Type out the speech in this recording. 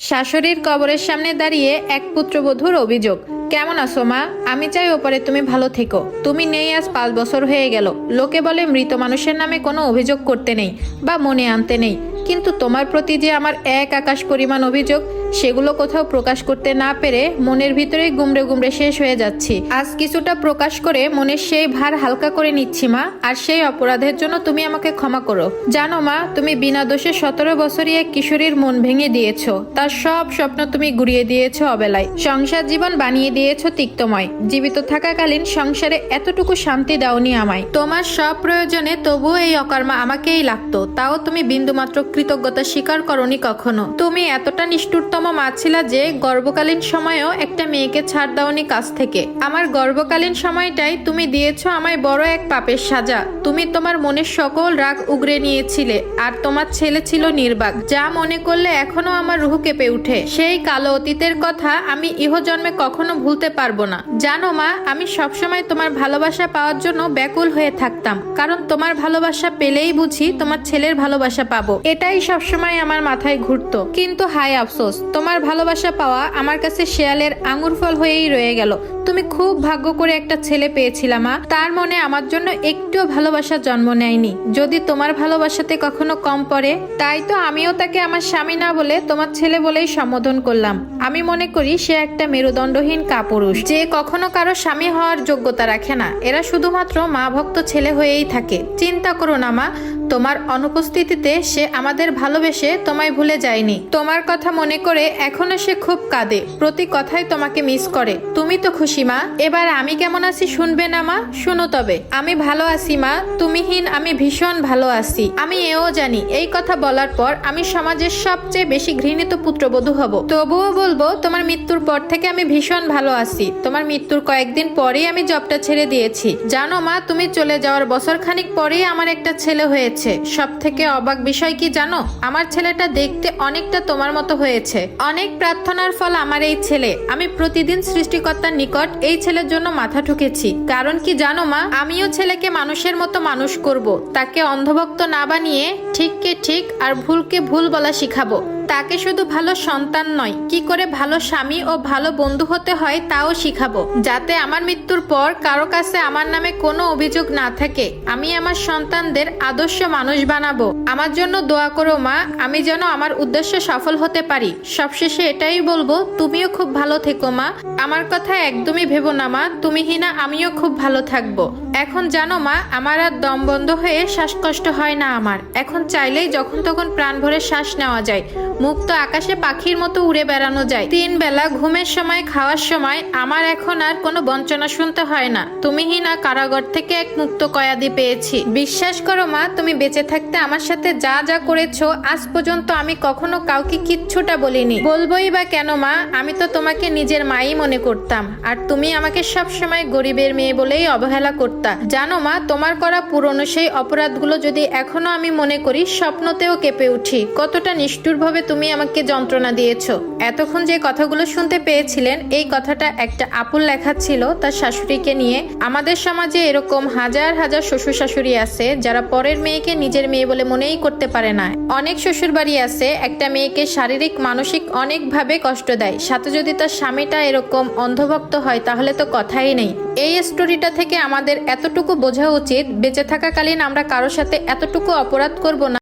শাশুড়ির কবরের সামনে দাঁড়িয়ে এক পুত্রবধূর অভিযোগ। কেমন আছো মা? আমি চাই ওপরে তুমি ভালো থেকো। তুমি নেই আজ 5 বছর হয়ে গেল। লোকে বলে মৃত মানুষের নামে কোনো অভিযোগ করতে নেই বা মনে আনতে নেই, কিন্তু তোমার প্রতি যে আমার এক আকাশ পরিমাণ অভিযোগ, সেগুলো কোথাও প্রকাশ করতে না পেরে মনের ভিতরে গুমড়ে গুমড়ে শেষ হয়ে যাচ্ছি। আজ কিছুটা প্রকাশ করে মনের সেই ভার হালকা করে নিচ্ছি মা, আর সেই অপরাধের জন্য তুমি আমাকে ক্ষমা করো। জানো মা, তুমি বিনা দোষে 17 বছরই এক কিশোরীর মন ভেঙে দিয়েছো। তার সব স্বপ্ন তুমি গুড়িয়ে দিয়েছো অবেলায়। সংসার জীবন বানিয়ে দিয়েছো তিক্তময়। জীবিত থাকাকালীন সংসারে এতটুকু শান্তি দাওনি আমায়। তোমার সব প্রয়োজনে তবুও এই অকর্মা আমাকেই লাগতো, তাও তুমি বিন্দুমাত্র কৃতজ্ঞতা স্বীকার করনি কখনো। তুমি এতটা নিষ্ঠুরতম মা ছিলা যে গর্ভকালীন সময়েও একটা মেয়েকে ছাড় দাওনি কাছ থেকে। আমার গর্ভকালীন সময়টাই তুমি দিয়েছো আমায় বড় এক পাপের সাজা। তুমি তোমার মনের সকল রাগ উগরে নিয়েছিলে, আর তোমার ছেলে ছিল নির্বাক, যা মনে করলে এখনো আমার রুহ কেঁপে উঠে। সেই কালো অতীতের কথা আমি ইহজন্মে কখনো ভুলতে পারবো না। জানো মা, আমি সবসময় তোমার ভালোবাসা পাওয়ার জন্য ব্যাকুল হয়ে থাকতাম, কারণ তোমার ভালোবাসা পেলেই বুঝি তোমার ছেলের ভালোবাসা পাবো। এটাই সবসময় আমার মাথায় ঘুরতো। কিন্তু হায় আফসোস, তোমার ভালোবাসা পাওয়া আমার কাছে শেয়ালের আঙুর ফল হয়েই রয়ে গেল। তুমি খুব ভাগ্য করে একটা ছেলে পেয়েছিলা মা, তার মনে আমার জন্য একটুও ভালোবাসা জন্ম নেয়নি। যদি তোমার ভালোবাসাতে কখনো কম পড়ে, তাই তো আমিও তাকে আমার স্বামী না বলে তোমার ছেলে বলেই সম্বোধন করলাম। আমি মনে করি সে একটা মেরুদণ্ডহীন কাপুরুষ, যে কখনো কারো স্বামী হওয়ার যোগ্যতা রাখে না। এরা শুধুমাত্র মা ভক্ত ছেলে হয়েই থাকে। চিন্তা করো না মা, তোমার অনুপস্থিতিতে সে আমাদের ভালোবেসে তোমায় ভুলে যায়নি। তোমার কথা মনে করে এখনো সে খুব কাঁদে, প্রতি কথাই তোমাকে মিস করে। তুমি তো খুশি মা? এবার আমি কেমন আছি শুনবে না মা? শুনো তবে। আমি ভালো আছি মা, তুমিহীন আমি ভীষণ ভালো আছি। আমি এও জানি এই কথা বলার পর আমি সমাজের সবচেয়ে বেশি ঘৃণিত পুত্রবধূ হব। তবুও বলবো, তোমার মৃত্যুর পর থেকে আমি ভীষণ ভালো আছি। তোমার মৃত্যুর কয়েকদিন পরেই আমি জবটা ছেড়ে দিয়েছি। জানো মা, তুমি চলে যাওয়ার বছর খানিক পরেই আমার একটা ছেলে হয়েছে। সব থেকে অবাক বিষয় কি জানো? আমার ছেলেটা দেখতে অনেকটা তোমার মতো হয়েছে। অনেক প্রার্থনার ফল আমার এই ছেলে। আমি প্রতিদিন সৃষ্টিকর্তার নিকট এই ছেলের জন্য মাথা ঠুকেছি। কারণ কি জানো মা, আমিও ছেলেকে মানুষের মতো মানুষ করব। তাকে অন্ধভক্ত না বানিয়ে ঠিককে ঠিক আর ভুলকে ভুল বলা শিখাবো। তাকে শুধু ভালো সন্তান নয়, কি করে ভালো স্বামী ও ভালো বন্ধু হতে হয় তাও শিখাবো, যাতে আমার মৃত্যুর পর কারো কাছে আমার নামে কোনো অভিযোগ না থাকে। আমি আমার সন্তানদের আদর্শ মানুষ বানাবো। আমার জন্য দোয়া করো মা, আমি যেন আমার উদ্দেশ্য সফল হতে পারি। সবশেষে এটাই বলবো, তুমিও খুব ভালো থেকো মা। আমার কথা একদমই ভেবো না মা, তুমিহীনা আমিও খুব ভালো থাকবো। এখন জানো মা, আমার আর দম বন্ধ হয়ে শ্বাসকষ্ট হয় না আমার। এখন চাইলেই যখন তখন প্রাণ ভরে শ্বাস নেওয়া যায়। মুক্ত আকাশে পাখির মতো উড়ে বেড়ানো যায়। 3 বেলা ঘুমের সময়, খাওয়ার সময় আমার এখন আর কোনো বঞ্চনা শুনতে হয় না। তুমিহীনা কারাগার থেকে এক মুক্ত কয়াদি পেয়েছি। বিশ্বাস করো মা, তুমি বেঁচে থাকতে আমার সাথে যা যা করেছো, আজ পর্যন্ত আমি কখনো কাউকে কিচ্ছুটা বলিনি। বলবোই বা কেন মা? আমি তো তোমাকে নিজের মাই মনে করতাম, আর তুমি আমাকে সব সময় গরিবের মেয়ে বলেই অবহেলা করতা। জানো মা, তোমার করা পুরনো সেই অপরাধগুলো যদি এখনো আমি মনে করি, স্বপ্নতেও কেঁপে উঠি। কতটা নিষ্ঠুরভাবে তুমি আমাকে যন্ত্রণা দিয়েছো। এতক্ষণ যে কথাগুলো শুনতে পেয়েছিলেন, এই কথাটা একটা আপুর লেখা ছিল তার শাশুড়িকে নিয়ে। আমাদের সমাজে এরকম হাজার হাজার শ্বশুর শাশুড়ি আছে যারা পরের মেয়েকে নিজের মেয়ে বলে মনেই করতে পারে না। অনেক শ্বশুর বাড়ি আছে একটা মেয়েকে শারীরিক মানসিক অনেকভাবে কষ্ট দেয়, সাথে যদি তার স্বামীটা এরকম অন্ধভক্ত হয় তাহলে তো কথাই নেই। এই স্টোরিটা থেকে আমাদের এতটুকু বোঝা উচিত, বেঁচে থাকাকালীন আমরা কারোর সাথে এতটুকু অপরাধ করব না।